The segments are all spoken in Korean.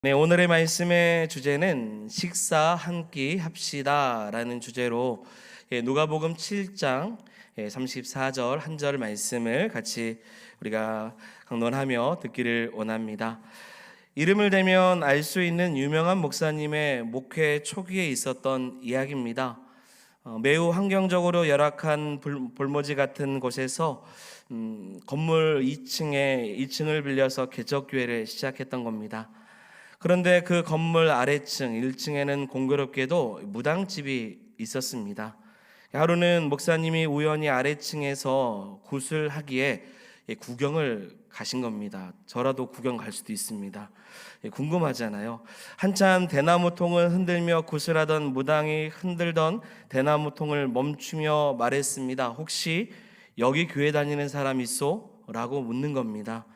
네, 오늘의 말씀의 주제는 식사 한 끼 합시다라는 주제로 누가복음 7장 34절 한 절 말씀을 같이 우리가 강론하며 듣기를 원합니다. 이름을 대면 알 수 있는 유명한 목사님의 목회 초기에 있었던 이야기입니다. 매우 환경적으로 열악한 볼모지 같은 곳에서 건물 2층을 빌려서 개척교회를 시작했던 겁니다. 그런데 그 건물 아래층 1층에는 공교롭게도 무당집이 있었습니다. 하루는 목사님이 우연히 아래층에서 굿을 하기에 구경을 가신 겁니다. 저라도 구경 갈 수도 있습니다. 궁금하잖아요. 한참 대나무 통을 흔들며 굿을 하던 무당이 흔들던 대나무 통을 멈추며 말했습니다. 혹시 여기 교회 다니는 사람 있어? 라고 묻는 겁니다.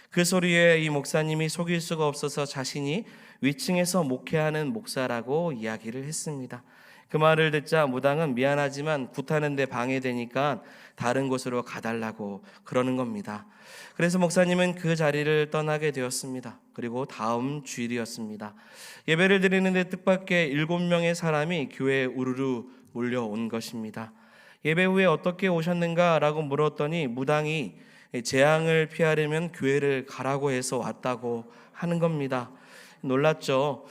그 소리에 이 목사님이 속일 수가 없어서 자신이 위층에서 목회하는 목사라고 이야기를 했습니다. 그 말을 듣자 무당은 미안하지만 굿하는데 방해되니까 다른 곳으로 가달라고 그러는 겁니다. 그래서 목사님은 그 자리를 떠나게 되었습니다. 그리고 다음 주일이었습니다. 예배를 드리는데 뜻밖의 7명의 사람이 교회에 우르르 몰려온 것입니다. 예배 후에 어떻게 오셨는가 라고 물었더니 무당이 재앙을 피하려면 교회를 가라고 해서 왔다고 하는 겁니다. 놀랐죠.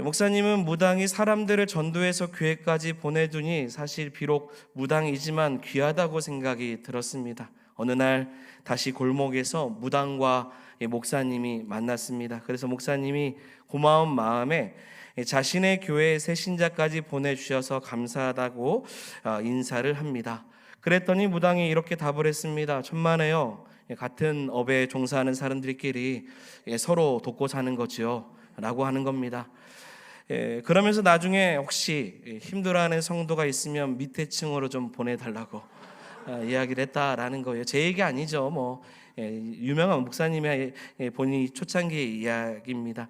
목사님은 무당이 사람들을 전도해서 교회까지 보내두니 사실 비록 무당이지만 귀하다고 생각이 들었습니다. 어느 날 다시 골목에서 무당과 목사님이 만났습니다. 그래서 목사님이 고마운 마음에 자신의 교회에 새 신자까지 보내주셔서 감사하다고 인사를 합니다. 그랬더니 무당이 이렇게 답을 했습니다. 천만에요. 같은 업에 종사하는 사람들끼리 서로 돕고 사는 거지요 라고 하는 겁니다. 그러면서 나중에 혹시 힘들어하는 성도가 있으면 밑에 층으로 좀 보내달라고 이야기를 했다라는 거예요. 제 얘기 아니죠. 유명한 목사님의 본인이 초창기 이야기입니다.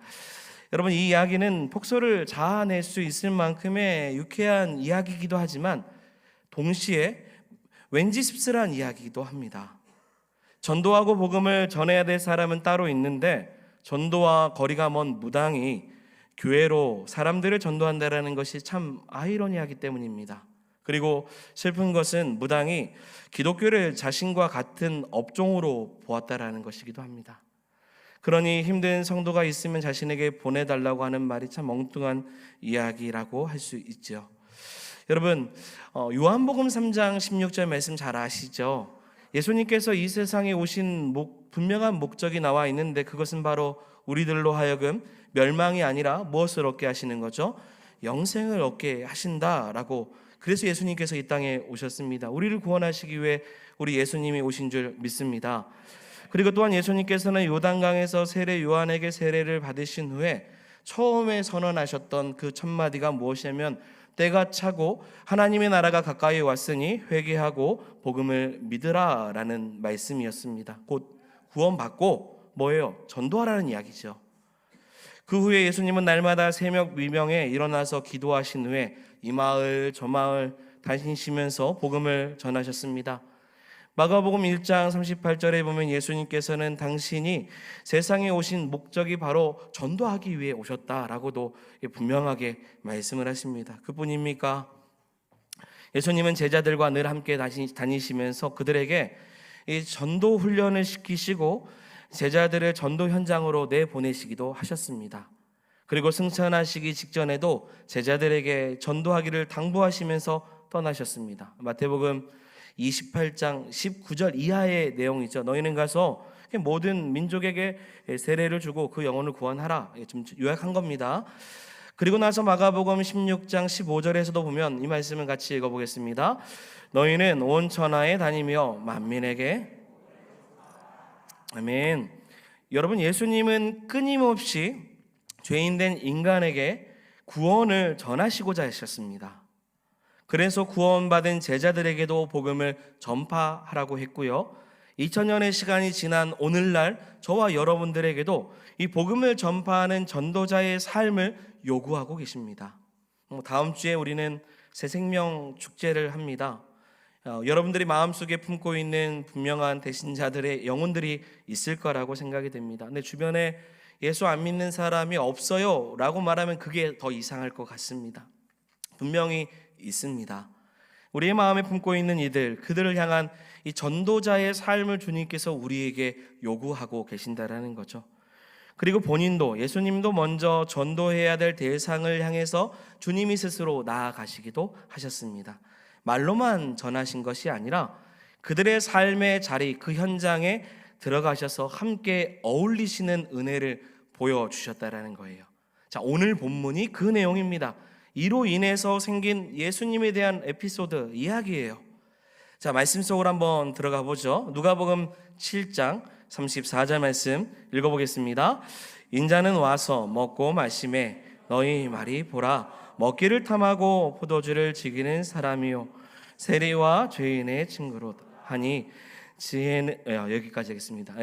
여러분, 이 이야기는 폭소를 자아낼 수 있을 만큼의 유쾌한 이야기이기도 하지만 동시에 왠지 씁쓸한 이야기이기도 합니다. 전도하고 복음을 전해야 될 사람은 따로 있는데 전도와 거리가 먼 무당이 교회로 사람들을 전도한다는 것이 참 아이러니하기 때문입니다. 그리고 슬픈 것은 무당이 기독교를 자신과 같은 업종으로 보았다라는 것이기도 합니다. 그러니 힘든 성도가 있으면 자신에게 보내달라고 하는 말이 참 엉뚱한 이야기라고 할 수 있죠. 여러분, 요한복음 3장 16절 말씀 잘 아시죠? 예수님께서 이 세상에 오신 분명한 목적이 나와 있는데 그것은 바로 우리들로 하여금 멸망이 아니라 무엇을 얻게 하시는 거죠? 영생을 얻게 하신다라고. 그래서 예수님께서 이 땅에 오셨습니다. 우리를 구원하시기 위해 우리 예수님이 오신 줄 믿습니다. 그리고 또한 예수님께서는 요단강에서 세례 요한에게 세례를 받으신 후에 처음에 선언하셨던 그 첫 마디가 무엇이냐면 때가 차고 하나님의 나라가 가까이 왔으니 회개하고 복음을 믿으라 라는 말씀이었습니다. 곧 구원받고 뭐예요? 전도하라는 이야기죠. 그 후에 예수님은 날마다 새벽 미명에 일어나서 기도하신 후에 이 마을 저 마을 다니시면서 복음을 전하셨습니다. 마가복음 1장 38절에 보면 예수님께서는 당신이 세상에 오신 목적이 바로 전도하기 위해 오셨다라고도 분명하게 말씀을 하십니다. 그뿐입니까? 예수님은 제자들과 늘 함께 다니시면서 그들에게 이 전도 훈련을 시키시고 제자들을 전도 현장으로 내보내시기도 하셨습니다. 그리고 승천하시기 직전에도 제자들에게 전도하기를 당부하시면서 떠나셨습니다. 마태복음 28장 19절 이하의 내용이죠. 너희는 가서 모든 민족에게 세례를 주고 그 영혼을 구원하라. 좀 요약한 겁니다. 그리고 나서 마가복음 16장 15절에서도 보면 이 말씀을 같이 읽어보겠습니다. 너희는 온 천하에 다니며 만민에게. 아멘. 여러분, 예수님은 끊임없이 죄인된 인간에게 구원을 전하시고자 하셨습니다. 그래서 구원받은 제자들에게도 복음을 전파하라고 했고요. 2000년의 시간이 지난 오늘날 저와 여러분들에게도 이 복음을 전파하는 전도자의 삶을 요구하고 계십니다. 다음 주에 우리는 새 생명 축제를 합니다. 여러분들이 마음속에 품고 있는 분명한 대신자들의 영혼들이 있을 거라고 생각이 됩니다. 근데 주변에 예수 안 믿는 사람이 없어요 라고 말하면 그게 더 이상할 것 같습니다. 분명히 있습니다. 우리의 마음에 품고 있는 이들, 그들을 향한 이 전도자의 삶을 주님께서 우리에게 요구하고 계신다라는 거죠. 그리고 본인도, 예수님도 먼저 전도해야 될 대상을 향해서 주님이 스스로 나아가시기도 하셨습니다. 말로만 전하신 것이 아니라 그들의 삶의 자리, 그 현장에 들어가셔서 함께 어울리시는 은혜를 보여주셨다라는 거예요. 자, 오늘 본문이 그 내용입니다. 이로 인해서 생긴 예수님에 대한 에피소드, 이야기예요. 자, 말씀 속으로 한번 들어가 보죠. 누가복음 7장 34절 말씀 읽어보겠습니다. 인자는 와서 먹고 마시매 너희 말이 보라, 먹기를 탐하고 포도주를 즐기는 사람이요 세리와 죄인의 친구로 하니 지혜는 여기까지 하겠습니다.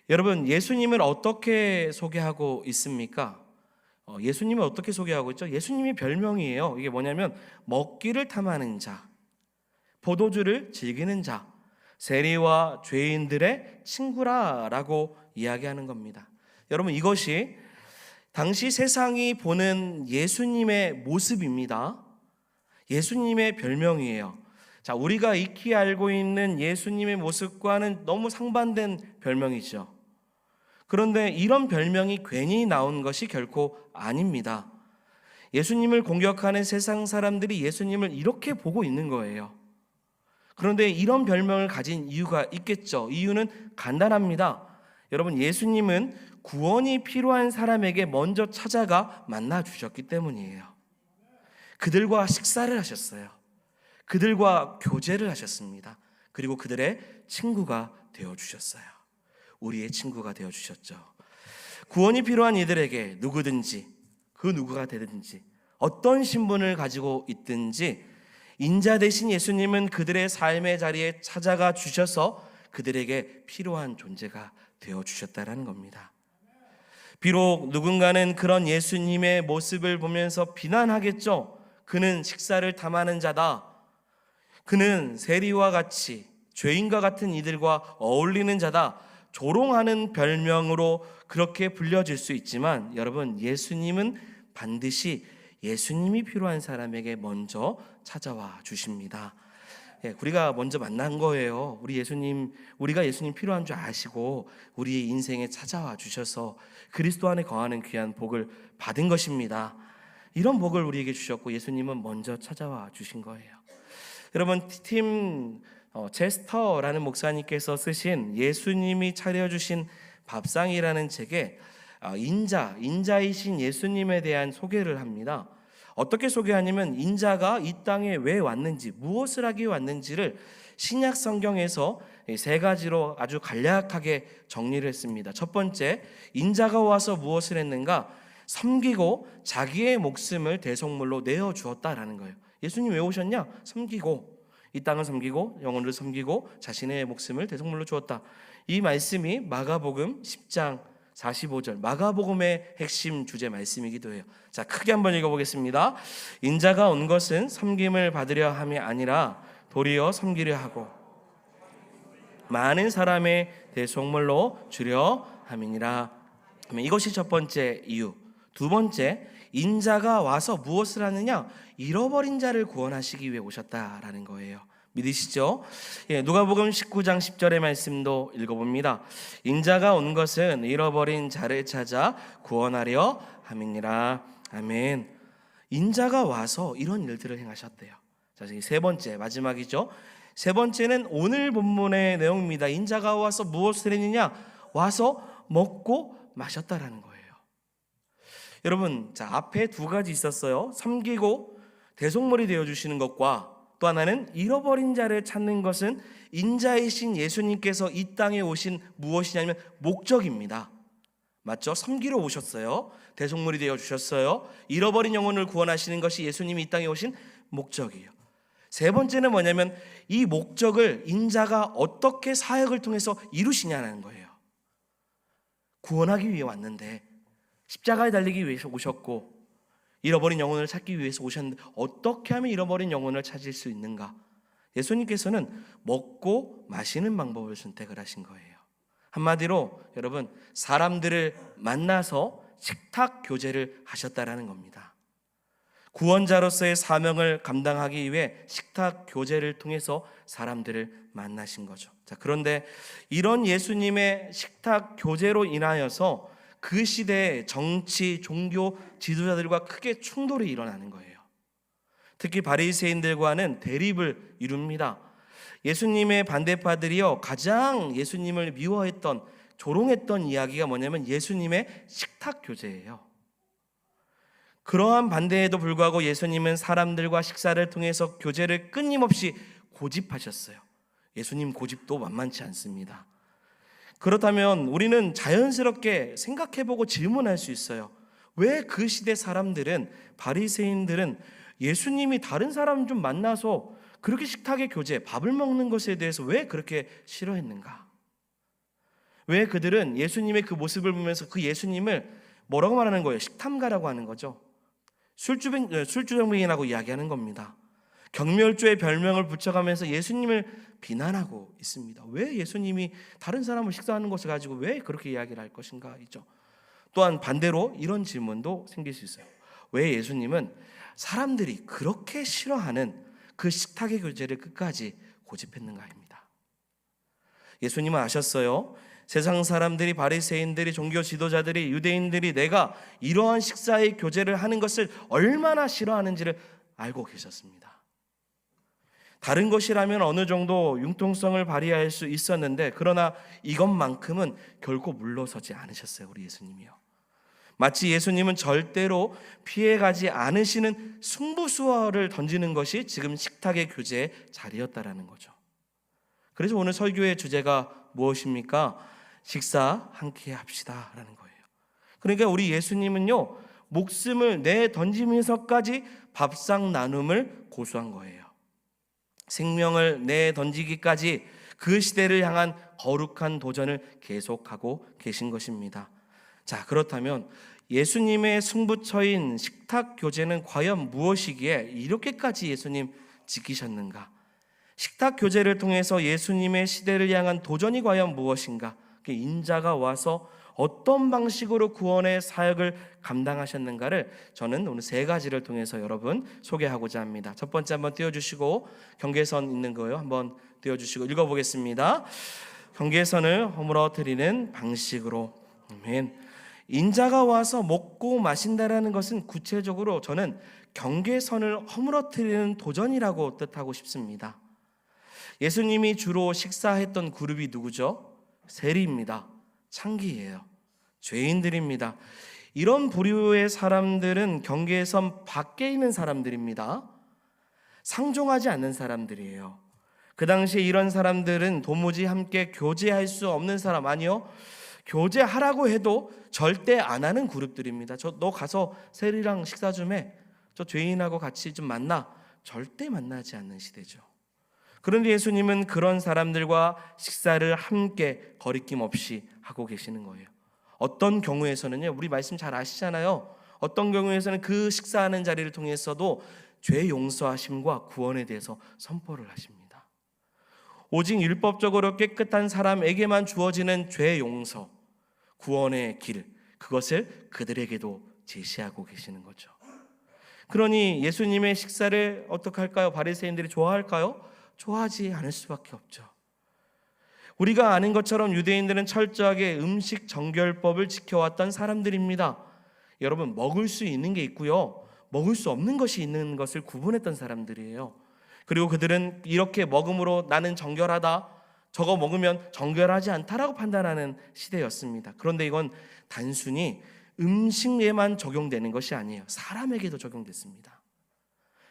여러분, 예수님을 어떻게 소개하고 있습니까? 예수님을 어떻게 소개하고 있죠? 예수님이 별명이에요. 이게 뭐냐면 먹기를 탐하는 자, 포도주를 즐기는 자, 세리와 죄인들의 친구라라고 이야기하는 겁니다. 여러분, 이것이 당시 세상이 보는 예수님의 모습입니다. 예수님의 별명이에요. 자, 우리가 익히 알고 있는 예수님의 모습과는 너무 상반된 별명이죠. 그런데 이런 별명이 괜히 나온 것이 결코 아닙니다. 예수님을 공격하는 세상 사람들이 예수님을 이렇게 보고 있는 거예요. 그런데 이런 별명을 가진 이유가 있겠죠. 이유는 간단합니다. 여러분, 예수님은 구원이 필요한 사람에게 먼저 찾아가 만나 주셨기 때문이에요. 그들과 식사를 하셨어요. 그들과 교제를 하셨습니다. 그리고 그들의 친구가 되어주셨어요. 우리의 친구가 되어주셨죠. 구원이 필요한 이들에게 누구든지, 그 누구가 되든지, 어떤 신분을 가지고 있든지 인자 되신 예수님은 그들의 삶의 자리에 찾아가 주셔서 그들에게 필요한 존재가 되어주셨다는 겁니다. 비록 누군가는 그런 예수님의 모습을 보면서 비난하겠죠. 그는 식사를 탐하는 자다. 그는 세리와 같이 죄인과 같은 이들과 어울리는 자다. 조롱하는 별명으로 그렇게 불려질 수 있지만 여러분, 예수님은 반드시 예수님이 필요한 사람에게 먼저 찾아와 주십니다. 우리가 먼저 만난 거예요. 우리가 예수님 필요한 줄 아시고 우리의 인생에 찾아와 주셔서 그리스도 안에 거하는 귀한 복을 받은 것입니다. 이런 복을 우리에게 주셨고 예수님은 먼저 찾아와 주신 거예요. 여러분, 제스터라는 목사님께서 쓰신 예수님이 차려주신 밥상이라는 책에 인자이신 예수님에 대한 소개를 합니다. 어떻게 소개하냐면 인자가 이 땅에 왜 왔는지, 무엇을 하기 왔는지를 신약 성경에서 세 가지로 아주 간략하게 정리를 했습니다. 첫 번째, 인자가 와서 무엇을 했는가? 섬기고 자기의 목숨을 대속물로 내어주었다라는 거예요. 예수님 왜 오셨냐? 섬기고, 이 땅을 섬기고 영혼을 섬기고 자신의 목숨을 대속물로 주었다. 이 말씀이 마가복음 10장 45절, 마가복음의 핵심 주제 말씀이기도 해요. 자, 크게 한번 읽어보겠습니다. 인자가 온 것은 섬김을 받으려 함이 아니라 도리어 섬기려 하고 많은 사람의 대속물로 주려 함이니라. 이것이 첫 번째 이유. 두 번째, 인자가 와서 무엇을 하느냐? 잃어버린 자를 구원하시기 위해 오셨다라는 거예요. 믿으시죠? 누가복음 19장 10절의 말씀도 읽어봅니다. 인자가 온 것은 잃어버린 자를 찾아 구원하려 함이니라. 아멘. 인자가 와서 이런 일들을 행하셨대요. 자, 세 번째, 마지막이죠. 세 번째는 오늘 본문의 내용입니다. 인자가 와서 무엇을 했느냐? 와서 먹고 마셨다라는 거예요. 여러분, 자, 앞에 두 가지 있었어요. 섬기고 대속물이 되어주시는 것과 또 하나는 잃어버린 자를 찾는 것은 인자이신 예수님께서 이 땅에 오신 무엇이냐면 목적입니다. 맞죠? 섬기러 오셨어요. 대속물이 되어주셨어요. 잃어버린 영혼을 구원하시는 것이 예수님이 이 땅에 오신 목적이에요. 세 번째는 뭐냐면 이 목적을 인자가 어떻게 사역을 통해서 이루시냐는 거예요. 구원하기 위해 왔는데, 십자가에 달리기 위해서 오셨고 잃어버린 영혼을 찾기 위해서 오셨는데 어떻게 하면 잃어버린 영혼을 찾을 수 있는가? 예수님께서는 먹고 마시는 방법을 선택을 하신 거예요. 한마디로 여러분, 사람들을 만나서 식탁 교제를 하셨다라는 겁니다. 구원자로서의 사명을 감당하기 위해 식탁 교제를 통해서 사람들을 만나신 거죠. 자, 그런데 이런 예수님의 식탁 교제로 인하여서 그 시대의 정치, 종교 지도자들과 크게 충돌이 일어나는 거예요. 특히 바리새인들과는 대립을 이룹니다. 예수님의 반대파들이요, 가장 예수님을 미워했던, 조롱했던 이야기가 뭐냐면 예수님의 식탁 교제예요. 그러한 반대에도 불구하고 예수님은 사람들과 식사를 통해서 교제를 끊임없이 고집하셨어요. 예수님 고집도 만만치 않습니다. 그렇다면 우리는 자연스럽게 생각해보고 질문할 수 있어요. 왜 그 시대 사람들은, 바리새인들은 예수님이 다른 사람 좀 만나서 그렇게 식탁의 교제, 밥을 먹는 것에 대해서 왜 그렇게 싫어했는가? 왜 그들은 예수님의 그 모습을 보면서 그 예수님을 뭐라고 말하는 거예요? 식탐가라고 하는 거죠. 술주정뱅이라고 이야기하는 겁니다. 경멸조의 별명을 붙여가면서 예수님을 비난하고 있습니다. 왜 예수님이 다른 사람을 식사하는 것을 가지고 왜 그렇게 이야기를 할 것인가 있죠. 또한 반대로 이런 질문도 생길 수 있어요. 왜 예수님은 사람들이 그렇게 싫어하는 그 식탁의 교제를 끝까지 고집했는가입니다. 예수님은 아셨어요. 세상 사람들이, 바리새인들이, 종교 지도자들이, 유대인들이 내가 이러한 식사의 교제를 하는 것을 얼마나 싫어하는지를 알고 계셨습니다. 다른 것이라면 어느 정도 융통성을 발휘할 수 있었는데, 그러나 이것만큼은 결코 물러서지 않으셨어요. 우리 예수님이요. 마치 예수님은 절대로 피해가지 않으시는 승부수를 던지는 것이 지금 식탁의 교제의 자리였다라는 거죠. 그래서 오늘 설교의 주제가 무엇입니까? 식사 함께 합시다 라는 거예요. 그러니까 우리 예수님은요, 목숨을 내던지면서까지 밥상 나눔을 고수한 거예요. 생명을 내던지기까지 그 시대를 향한 거룩한 도전을 계속하고 계신 것입니다. 자, 그렇다면 예수님의 승부처인 식탁 교제는 과연 무엇이기에 이렇게까지 예수님 지키셨는가? 식탁 교제를 통해서 예수님의 시대를 향한 도전이 과연 무엇인가? 인자가 와서 어떤 방식으로 구원의 사역을 감당하셨는가를 저는 오늘 세 가지를 통해서 여러분 소개하고자 합니다. 첫 번째 한번 띄워주시고, 경계선 있는 거요 한번 띄워주시고 읽어보겠습니다. 경계선을 허물어뜨리는 방식으로. 아멘. 인자가 와서 먹고 마신다라는 것은 구체적으로 저는 경계선을 허물어뜨리는 도전이라고 뜻하고 싶습니다. 예수님이 주로 식사했던 그룹이 누구죠? 세리입니다. 창기예요. 죄인들입니다. 이런 부류의 사람들은 경계선 밖에 있는 사람들입니다. 상종하지 않는 사람들이에요. 그 당시에 이런 사람들은 도무지 함께 교제할 수 없는 사람, 아니요, 교제하라고 해도 절대 안 하는 그룹들입니다. 너 가서 세리랑 식사 좀 해. 저 죄인하고 같이 좀 만나. 절대 만나지 않는 시대죠. 그런데 예수님은 그런 사람들과 식사를 함께 거리낌 없이 하고 계시는 거예요. 어떤 경우에서는요, 우리 말씀 잘 아시잖아요. 어떤 경우에서는 그 식사하는 자리를 통해서도 죄 용서하심과 구원에 대해서 선포를 하십니다. 오직 율법적으로 깨끗한 사람에게만 주어지는 죄 용서, 구원의 길, 그것을 그들에게도 제시하고 계시는 거죠. 그러니 예수님의 식사를 어떻게 할까요? 바리새인들이 좋아할까요? 좋아하지 않을 수밖에 없죠. 우리가 아는 것처럼 유대인들은 철저하게 음식 정결법을 지켜왔던 사람들입니다. 여러분, 먹을 수 있는 게 있고요, 먹을 수 없는 것이 있는 것을 구분했던 사람들이에요. 그리고 그들은 이렇게 먹음으로 나는 정결하다, 저거 먹으면 정결하지 않다라고 판단하는 시대였습니다. 그런데 이건 단순히 음식에만 적용되는 것이 아니에요. 사람에게도 적용됐습니다.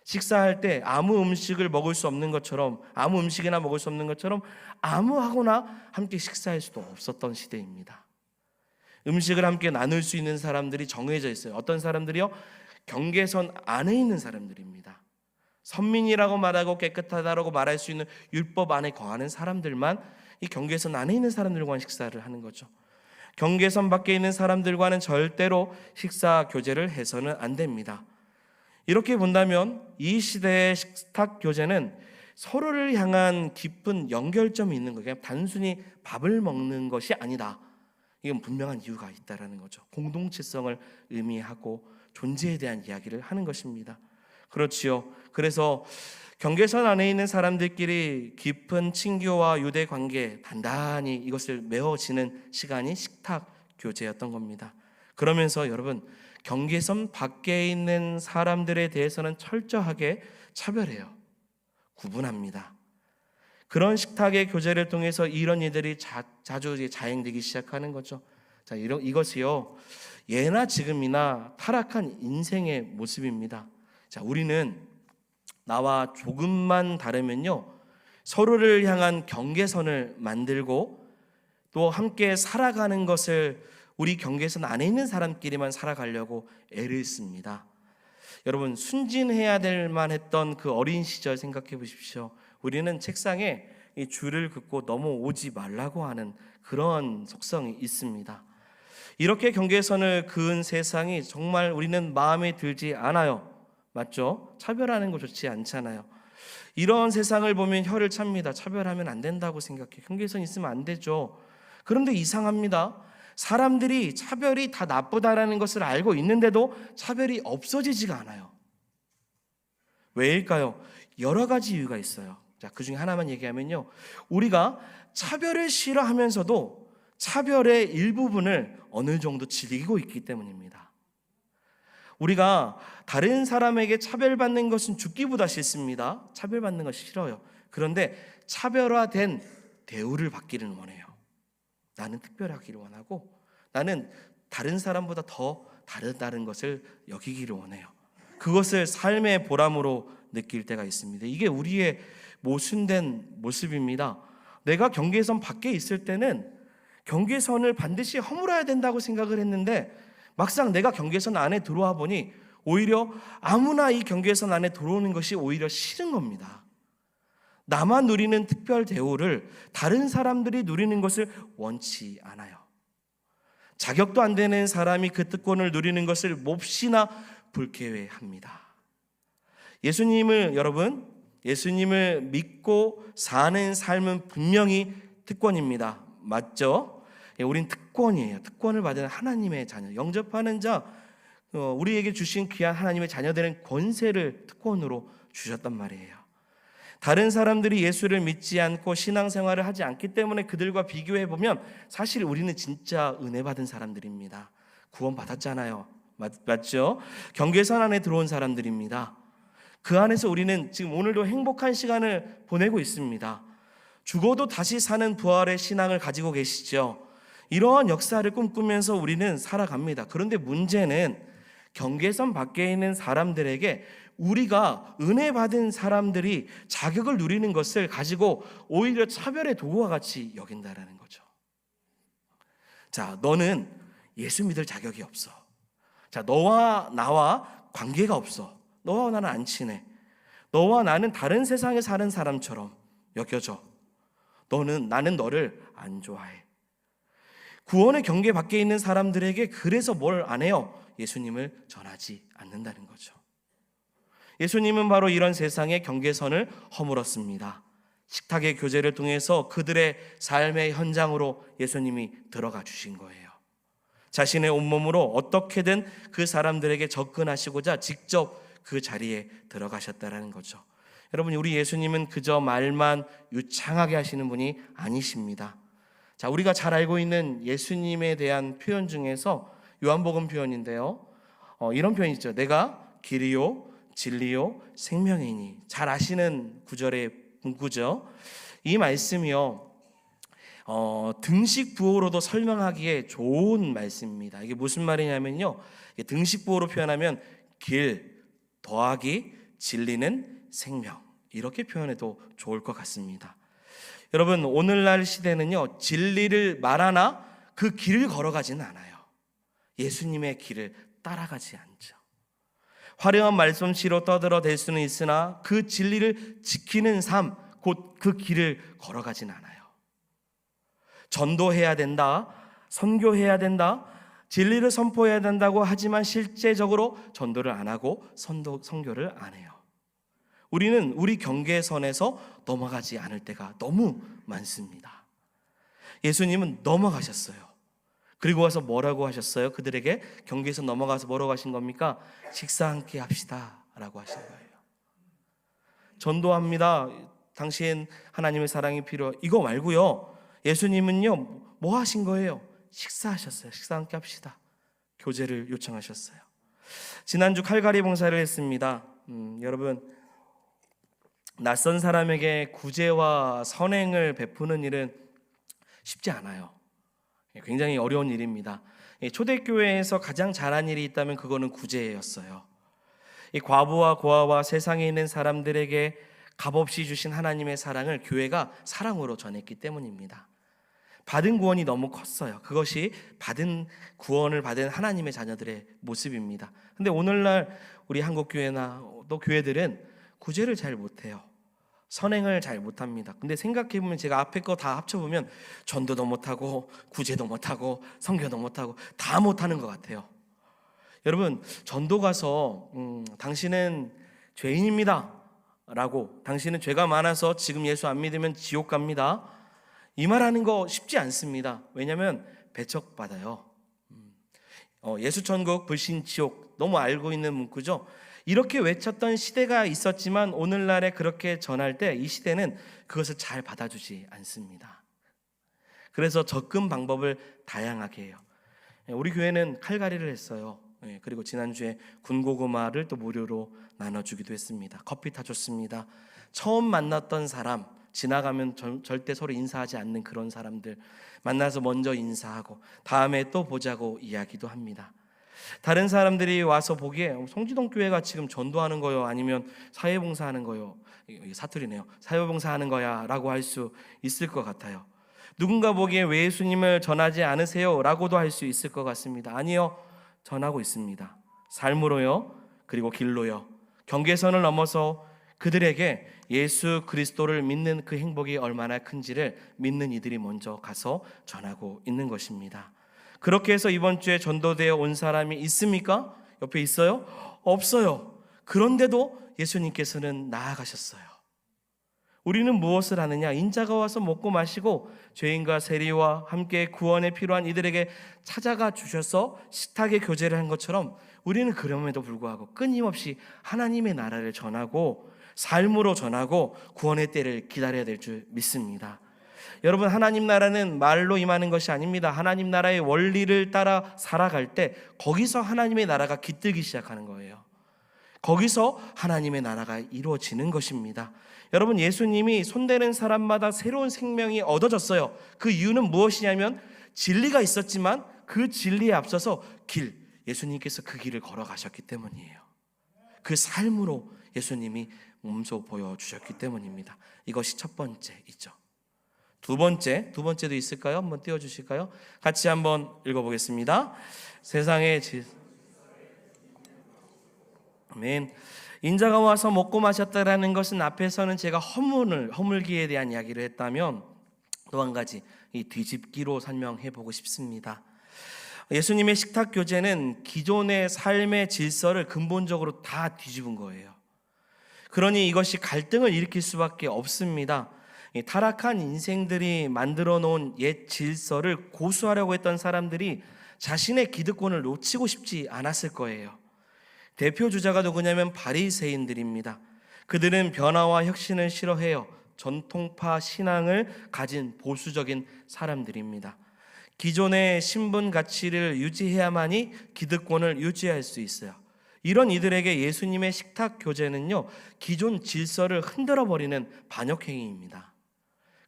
식사할 때 아무 음식을 먹을 수 없는 것처럼, 아무 음식이나 먹을 수 없는 것처럼 아무하고나 함께 식사할 수도 없었던 시대입니다. 음식을 함께 나눌 수 있는 사람들이 정해져 있어요. 어떤 사람들이요? 경계선 안에 있는 사람들입니다. 선민이라고 말하고 깨끗하다라고 말할 수 있는 율법 안에 거하는 사람들만 이 경계선 안에 있는 사람들과는 식사를 하는 거죠. 경계선 밖에 있는 사람들과는 절대로 식사 교제를 해서는 안 됩니다. 이렇게 본다면 이 시대의 식탁 교제는 서로를 향한 깊은 연결점이 있는 거예요. 그냥 단순히 밥을 먹는 것이 아니다. 이건 분명한 이유가 있다라는 거죠. 공동체성을 의미하고 존재에 대한 이야기를 하는 것입니다. 그렇지요. 그래서 경계선 안에 있는 사람들끼리 깊은 친교와 유대 관계, 단단히 이것을 메워지는 시간이 식탁 교제였던 겁니다. 그러면서 여러분, 경계선 밖에 있는 사람들에 대해서는 철저하게 차별해요. 구분합니다. 그런 식탁의 교제를 통해서 이런 일들이 자주 자행되기 시작하는 거죠. 자, 이것이요, 예나 지금이나 타락한 인생의 모습입니다. 자, 우리는 나와 조금만 다르면요, 서로를 향한 경계선을 만들고 또 함께 살아가는 것을 우리 경계선 안에 있는 사람끼리만 살아가려고 애를 씁니다. 여러분, 순진해야 될 만했던 그 어린 시절 생각해 보십시오. 우리는 책상에 이 줄을 긋고 넘어오지 말라고 하는 그런 속성이 있습니다. 이렇게 경계선을 그은 세상이 정말 우리는 마음에 들지 않아요. 맞죠? 차별하는 거 좋지 않잖아요. 이런 세상을 보면 혀를 찹니다. 차별하면 안 된다고 생각해. 경계선 있으면 안 되죠. 그런데 이상합니다. 사람들이 차별이 다 나쁘다라는 것을 알고 있는데도 차별이 없어지지가 않아요. 왜일까요? 여러 가지 이유가 있어요. 자, 그 중에 하나만 얘기하면요, 우리가 차별을 싫어하면서도 차별의 일부분을 어느 정도 즐기고 있기 때문입니다. 우리가 다른 사람에게 차별받는 것은 죽기보다 싫습니다. 차별받는 것이 싫어요. 그런데 차별화된 대우를 받기를 원해요. 나는 특별하기를 원하고, 나는 다른 사람보다 더 다르다는 것을 여기기를 원해요. 그것을 삶의 보람으로 느낄 때가 있습니다. 이게 우리의 모순된 모습입니다. 내가 경계선 밖에 있을 때는 경계선을 반드시 허물어야 된다고 생각을 했는데, 막상 내가 경계선 안에 들어와 보니 오히려 아무나 이 경계선 안에 들어오는 것이 오히려 싫은 겁니다. 나만 누리는 특별 대우를 다른 사람들이 누리는 것을 원치 않아요. 자격도 안 되는 사람이 그 특권을 누리는 것을 몹시나 불쾌해합니다. 예수님을 믿고 사는 삶은 분명히 특권입니다. 맞죠? 우린 특권이에요. 특권을 받은 하나님의 자녀, 영접하는 자, 우리에게 주신 귀한 하나님의 자녀되는 권세를 특권으로 주셨단 말이에요. 다른 사람들이 예수를 믿지 않고 신앙생활을 하지 않기 때문에 그들과 비교해보면 사실 우리는 진짜 은혜 받은 사람들입니다. 구원 받았잖아요. 맞죠? 경계선 안에 들어온 사람들입니다. 그 안에서 우리는 지금 오늘도 행복한 시간을 보내고 있습니다. 죽어도 다시 사는 부활의 신앙을 가지고 계시죠. 이러한 역사를 꿈꾸면서 우리는 살아갑니다. 그런데 문제는 경계선 밖에 있는 사람들에게 우리가 은혜 받은 사람들이 자격을 누리는 것을 가지고 오히려 차별의 도구와 같이 여긴다라는 거죠. 자, 너는 예수 믿을 자격이 없어. 자, 너와 나와 관계가 없어. 너와 나는 안 친해. 너와 나는 다른 세상에 사는 사람처럼 여겨져. 나는 너를 안 좋아해. 구원의 경계 밖에 있는 사람들에게 그래서 뭘 안 해요? 예수님을 전하지 않는다는 거죠. 예수님은 바로 이런 세상의 경계선을 허물었습니다. 식탁의 교제를 통해서 그들의 삶의 현장으로 예수님이 들어가 주신 거예요. 자신의 온몸으로 어떻게든 그 사람들에게 접근하시고자 직접 그 자리에 들어가셨다는 거죠. 여러분, 우리 예수님은 그저 말만 유창하게 하시는 분이 아니십니다. 자, 우리가 잘 알고 있는 예수님에 대한 표현 중에서 요한복음 표현인데요, 이런 표현이 있죠. 내가 길이요 진리요 생명이니. 잘 아시는 구절의 문구죠. 이 말씀이요, 등식부호로도 설명하기에 좋은 말씀입니다. 이게 무슨 말이냐면요, 등식부호로 표현하면 길 더하기 진리는 생명, 이렇게 표현해도 좋을 것 같습니다. 여러분, 오늘날 시대는요, 진리를 말하나 그 길을 걸어가지는 않아요. 예수님의 길을 따라가지 않죠. 화려한 말솜씨로 떠들어댈 수는 있으나 그 진리를 지키는 삶, 곧 그 길을 걸어가진 않아요. 전도해야 된다, 선교해야 된다, 진리를 선포해야 된다고 하지만 실제적으로 전도를 안 하고 선교를 안 해요. 우리는 우리 경계선에서 넘어가지 않을 때가 너무 많습니다. 예수님은 넘어가셨어요. 그리고 와서 뭐라고 하셨어요? 그들에게 경계선 넘어가서 뭐라고 하신 겁니까? 식사 함께 합시다 라고 하신 거예요. 전도합니다. 당신 하나님의 사랑이 필요해. 이거 말고요. 예수님은요, 뭐 하신 거예요? 식사하셨어요. 식사 함께 합시다. 교제를 요청하셨어요. 지난주 칼갈이 봉사를 했습니다. 여러분, 낯선 사람에게 구제와 선행을 베푸는 일은 쉽지 않아요. 굉장히 어려운 일입니다. 초대교회에서 가장 잘한 일이 있다면 그거는 구제였어요. 이 과부와 고아와 세상에 있는 사람들에게 값없이 주신 하나님의 사랑을 교회가 사랑으로 전했기 때문입니다. 받은 구원이 너무 컸어요. 그것이 구원을 받은 하나님의 자녀들의 모습입니다. 근데 오늘날 우리 한국교회나 또 교회들은 구제를 잘 못해요. 선행을 잘 못합니다. 근데 생각해보면 제가 앞에 거 다 합쳐보면 전도도 못하고 구제도 못하고 선교도 못하고 다 못하는 것 같아요. 여러분, 전도 가서 당신은 죄인입니다 라고, 당신은 죄가 많아서 지금 예수 안 믿으면 지옥 갑니다, 이 말하는 거 쉽지 않습니다. 왜냐하면 배척받아요. 예수천국 불신지옥 너무 알고 있는 문구죠. 이렇게 외쳤던 시대가 있었지만 오늘날에 그렇게 전할 때 이 시대는 그것을 잘 받아주지 않습니다. 그래서 접근 방법을 다양하게 해요. 우리 교회는 칼갈이를 했어요. 그리고 지난주에 군고구마를 또 무료로 나눠주기도 했습니다. 커피 타줬습니다. 처음 만났던 사람, 지나가면 절대 서로 인사하지 않는 그런 사람들 만나서 먼저 인사하고 다음에 또 보자고 이야기도 합니다. 다른 사람들이 와서 보기에 송지동 교회가 지금 전도하는 거요, 아니면 사회봉사하는 거요, 이게 사투리네요, 사회봉사하는 거야 라고 할 수 있을 것 같아요. 누군가 보기에 왜 예수님을 전하지 않으세요? 라고도 할 수 있을 것 같습니다. 아니요, 전하고 있습니다. 삶으로요, 그리고 길로요. 경계선을 넘어서 그들에게 예수 그리스도를 믿는 그 행복이 얼마나 큰지를 믿는 이들이 먼저 가서 전하고 있는 것입니다. 그렇게 해서 이번 주에 전도되어 온 사람이 있습니까? 옆에 있어요? 없어요. 그런데도 예수님께서는 나아가셨어요. 우리는 무엇을 하느냐? 인자가 와서 먹고 마시고 죄인과 세리와 함께 구원에 필요한 이들에게 찾아가 주셔서 식탁에 교제를 한 것처럼 우리는 그럼에도 불구하고 끊임없이 하나님의 나라를 전하고 삶으로 전하고 구원의 때를 기다려야 될 줄 믿습니다. 여러분, 하나님 나라는 말로 임하는 것이 아닙니다. 하나님 나라의 원리를 따라 살아갈 때 거기서 하나님의 나라가 깃들기 시작하는 거예요. 거기서 하나님의 나라가 이루어지는 것입니다. 여러분, 예수님이 손대는 사람마다 새로운 생명이 얻어졌어요. 그 이유는 무엇이냐면 진리가 있었지만 그 진리에 앞서서 예수님께서 그 길을 걸어가셨기 때문이에요. 그 삶으로 예수님이 몸소 보여주셨기 때문입니다. 이것이 첫 번째이죠. 두 번째도 있을까요? 한번 띄워주실까요? 같이 한번 읽어보겠습니다. 세상의 아멘. 인자가 와서 먹고 마셨다라는 것은 앞에서는 제가 허물기에 대한 이야기를 했다면 또 한 가지 이 뒤집기로 설명해 보고 싶습니다. 예수님의 식탁 교제는 기존의 삶의 질서를 근본적으로 다 뒤집은 거예요. 그러니 이것이 갈등을 일으킬 수밖에 없습니다. 타락한 인생들이 만들어 놓은 옛 질서를 고수하려고 했던 사람들이 자신의 기득권을 놓치고 싶지 않았을 거예요. 대표 주자가 누구냐면 바리새인들입니다. 그들은 변화와 혁신을 싫어해요. 전통파 신앙을 가진 보수적인 사람들입니다. 기존의 신분 가치를 유지해야만이 기득권을 유지할 수 있어요. 이런 이들에게 예수님의 식탁 교제는요, 기존 질서를 흔들어 버리는 반역행위입니다.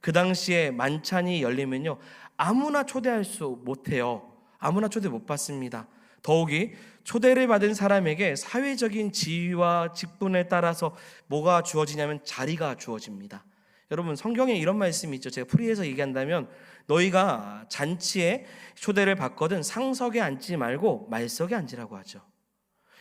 그 당시에 만찬이 열리면요, 아무나 초대할 수 못해요. 아무나 초대 못 받습니다. 더욱이 초대를 받은 사람에게 사회적인 지위와 직분에 따라서 뭐가 주어지냐면 자리가 주어집니다. 여러분, 성경에 이런 말씀이 있죠. 제가 풀이해서 얘기한다면 너희가 잔치에 초대를 받거든 상석에 앉지 말고 말석에 앉으라고 하죠.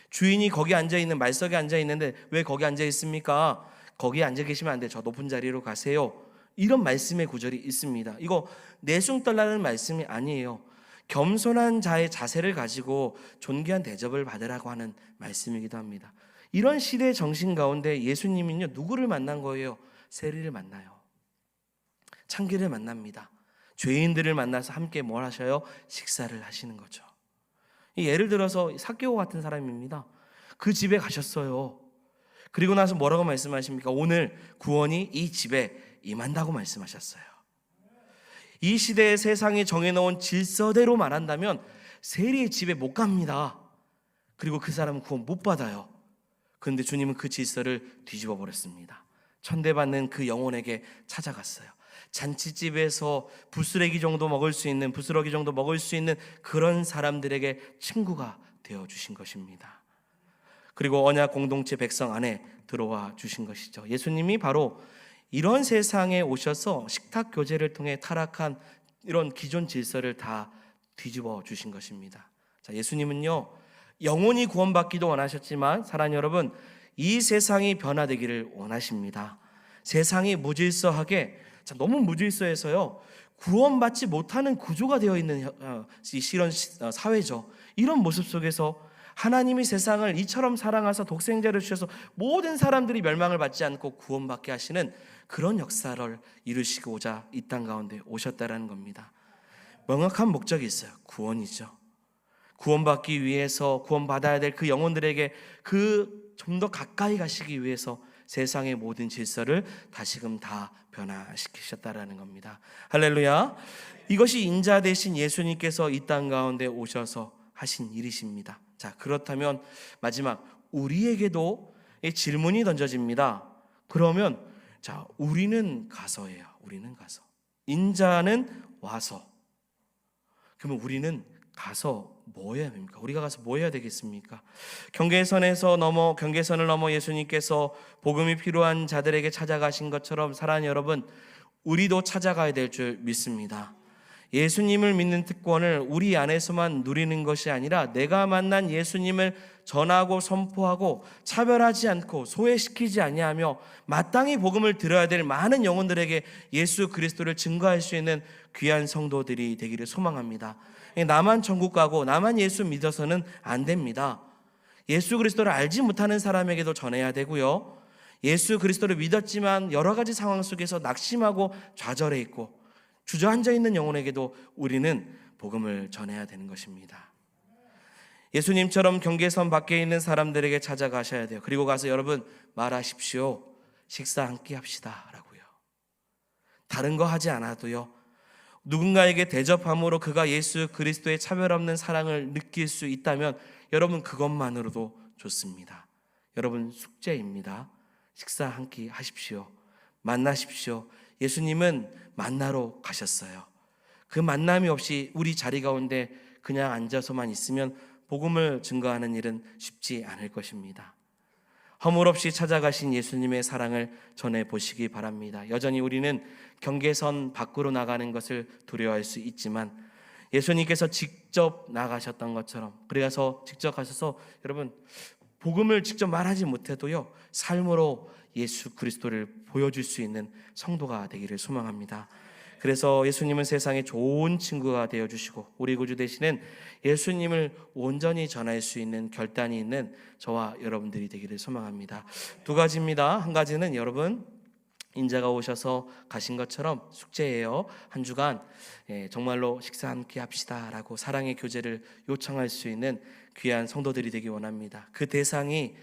주인이 거기 앉아있는 말석에 앉아있는데 왜 거기 앉아있습니까? 거기 앉아 계시면 안 돼요. 저 높은 자리로 가세요. 이런 말씀의 구절이 있습니다. 이거 내숭 떨라는 말씀이 아니에요. 겸손한 자의 자세를 가지고 존귀한 대접을 받으라고 하는 말씀이기도 합니다. 이런 시대의 정신 가운데 예수님은요, 누구를 만난 거예요? 세리를 만나요. 창기를 만납니다. 죄인들을 만나서 함께 뭘 하셔요? 식사를 하시는 거죠. 예를 들어서 삭개오 같은 사람입니다. 그 집에 가셨어요. 그리고 나서 뭐라고 말씀하십니까? 오늘 구원이 이 집에 임한다고 말씀하셨어요. 이 시대의 세상이 정해놓은 질서대로 말한다면 세리의 집에 못 갑니다. 그리고 그 사람은 구원 못 받아요. 그런데 주님은 그 질서를 뒤집어 버렸습니다. 천대받는 그 영혼에게 찾아갔어요. 잔치집에서 부스러기 정도 먹을 수 있는 그런 사람들에게 친구가 되어 주신 것입니다. 그리고 언약 공동체 백성 안에 들어와 주신 것이죠. 예수님이 바로 이런 세상에 오셔서 식탁 교제를 통해 타락한 이런 기존 질서를 다 뒤집어 주신 것입니다. 자, 예수님은요, 영혼이 구원받기도 원하셨지만 사랑하는 여러분, 이 세상이 변화되기를 원하십니다. 세상이 무질서하게, 너무 무질서해서요, 구원받지 못하는 구조가 되어 있는 이런 사회죠. 이런 모습 속에서 하나님이 세상을 이처럼 사랑하사 독생자를 주셔서 모든 사람들이 멸망을 받지 않고 구원받게 하시는 그런 역사를 이루시고자 이 땅 가운데 오셨다라는 겁니다. 명확한 목적이 있어요. 구원이죠. 구원받기 위해서 구원받아야 될 그 영혼들에게 좀 더 가까이 가시기 위해서 세상의 모든 질서를 다시금 다 변화시키셨다라는 겁니다. 할렐루야. 이것이 인자 되신 예수님께서 이 땅 가운데 오셔서 하신 일이십니다. 자, 그렇다면 마지막 우리에게도 질문이 던져집니다. 그러면 자, 우리는 가서예요. 우리는 가서. 인자는 와서. 그러면 우리는 가서 뭐 해야 됩니까? 우리가 가서 뭐 해야 되겠습니까? 경계선을 넘어 예수님께서 복음이 필요한 자들에게 찾아가신 것처럼 사랑하는 여러분, 우리도 찾아가야 될 줄 믿습니다. 예수님을 믿는 특권을 우리 안에서만 누리는 것이 아니라 내가 만난 예수님을 전하고 선포하고 차별하지 않고 소외시키지 아니하며 마땅히 복음을 들어야 될 많은 영혼들에게 예수 그리스도를 증거할 수 있는 귀한 성도들이 되기를 소망합니다. 나만 천국 가고 나만 예수 믿어서는 안 됩니다. 예수 그리스도를 알지 못하는 사람에게도 전해야 되고요, 예수 그리스도를 믿었지만 여러 가지 상황 속에서 낙심하고 좌절해 있고 주저앉아 있는 영혼에게도 우리는 복음을 전해야 되는 것입니다. 예수님처럼 경계선 밖에 있는 사람들에게 찾아가셔야 돼요. 그리고 가서 여러분 말하십시오. 식사 한 끼 합시다 라고요. 다른 거 하지 않아도요, 누군가에게 대접함으로 그가 예수 그리스도의 차별 없는 사랑을 느낄 수 있다면 여러분 그것만으로도 좋습니다. 여러분 숙제입니다. 식사 한 끼 하십시오. 만나십시오. 예수님은 만나러 가셨어요. 그 만남이 없이 우리 자리 가운데 그냥 앉아서만 있으면 복음을 증거하는 일은 쉽지 않을 것입니다. 허물없이 찾아가신 예수님의 사랑을 전해보시기 바랍니다. 여전히 우리는 경계선 밖으로 나가는 것을 두려워할 수 있지만 예수님께서 직접 나가셨던 것처럼, 그래서 직접 가셔서 여러분 복음을 직접 말하지 못해도요, 삶으로 예수 그리스도를 보여줄 수 있는 성도가 되기를 소망합니다. 그래서 예수님은 세상에 좋은 친구가 되어주시고 우리 구주 되시는 예수님을 온전히 전할 수 있는 결단이 있는 저와 여러분들이 되기를 소망합니다. 두 가지입니다. 한 가지는 여러분 인자가 오셔서 가신 것처럼 숙제예요. 한 주간 정말로 식사 함께 합시다 라고 사랑의 교제를 요청할 수 있는 귀한 성도들이 되기 원합니다. 그 대상이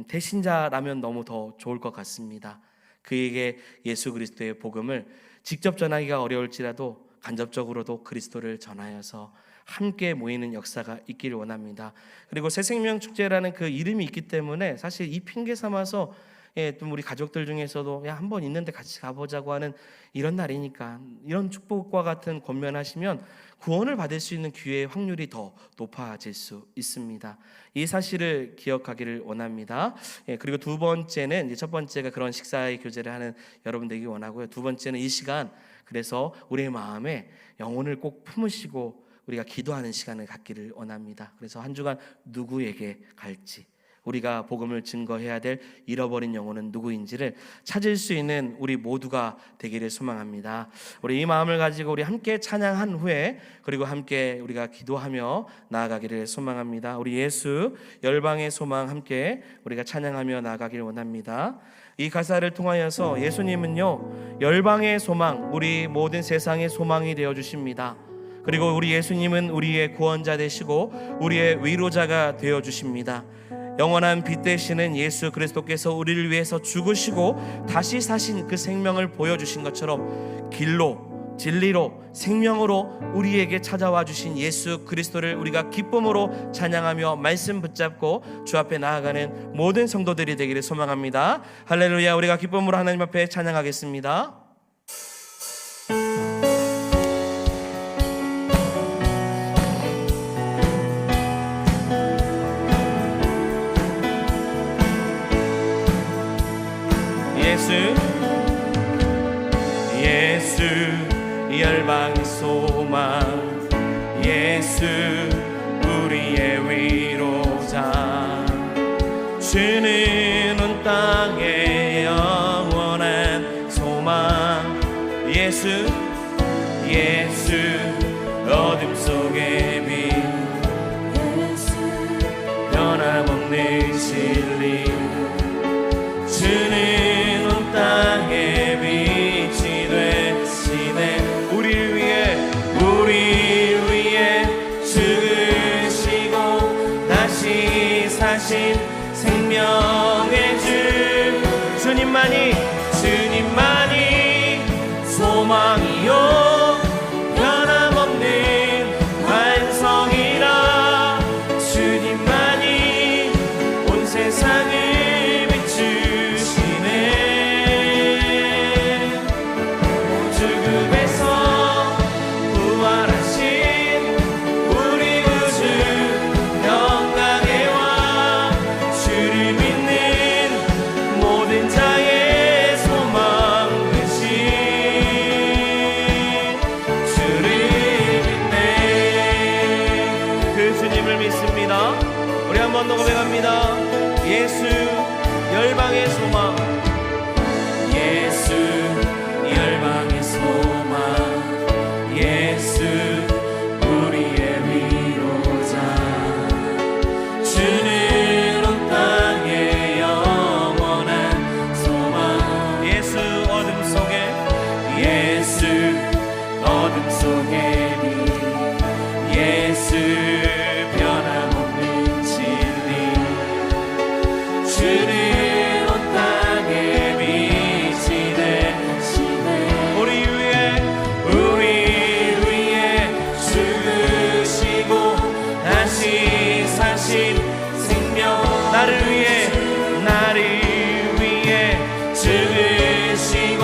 태신자라면 너무 더 좋을 것 같습니다. 그에게 예수 그리스도의 복음을 직접 전하기가 어려울지라도 간접적으로도 그리스도를 전하여서 함께 모이는 역사가 있기를 원합니다. 그리고 새생명 축제라는 그 이름이 있기 때문에 사실 이 핑계 삼아서 또 우리 가족들 중에서도 한번 있는데 같이 가보자고 하는 이런 날이니까 이런 축복과 같은 권면하시면 구원을 받을 수 있는 기회의 확률이 더 높아질 수 있습니다. 이 사실을 기억하기를 원합니다. 그리고 두 번째는 이제 첫 번째가 그런 식사의 교제를 하는 여러분 되기 원하고요. 두 번째는 이 시간, 그래서 우리의 마음에 영혼을 꼭 품으시고 우리가 기도하는 시간을 갖기를 원합니다. 그래서 한 주간 누구에게 갈지, 우리가 복음을 증거해야 될 잃어버린 영혼은 누구인지를 찾을 수 있는 우리 모두가 되기를 소망합니다. 우리 이 마음을 가지고 우리 함께 찬양한 후에 그리고 함께 우리가 기도하며 나아가기를 소망합니다. 우리 예수 열방의 소망 함께 우리가 찬양하며 나아가기를 원합니다. 이 가사를 통하여서 예수님은요, 열방의 소망, 우리 모든 세상의 소망이 되어 주십니다. 그리고 우리 예수님은 우리의 구원자 되시고 우리의 위로자가 되어 주십니다. 영원한 빛 되시는 예수 그리스도께서 우리를 위해서 죽으시고 다시 사신 그 생명을 보여주신 것처럼 길로, 진리로, 생명으로 우리에게 찾아와 주신 예수 그리스도를 우리가 기쁨으로 찬양하며 말씀 붙잡고 주 앞에 나아가는 모든 성도들이 되기를 소망합니다. 할렐루야. 우리가 기쁨으로 하나님 앞에 찬양하겠습니다. 예수 열방의 소망, 예수 우리의 위로자, 주는 온 땅의 영원한 소망, 예수 어둠 속의 빛, 변함없는 진리, 주는 온 땅의 빛이 되시네. 우리 위해 죽으시고 다시 사신 생명의 주, 주님만이 소망이요 변함없는 완성이라. 주님만이 온 세상을 비추시네. 죽음에서 부활하신 우리 구주 영광의 왕, 주를 믿는 모든 자의 소망 되신 주를 믿네. 그 주님을 믿습니다. 우리 한 번 더 고백합니다. 예수 열방의 소망, 예수 열방의 소망, 예수 우리의 위로자, 주는 온 땅의 영원한 소망, 예수 어둠 속에 빛, 예수 변함없는 진리, 주는 온 땅의 빛이 되시네. 우리 위해 죽으시고 다시 사신 생명, 나를 위해 죽으시고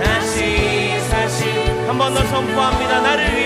다시 사신, 한 번 더 선포합니다. 나를 위해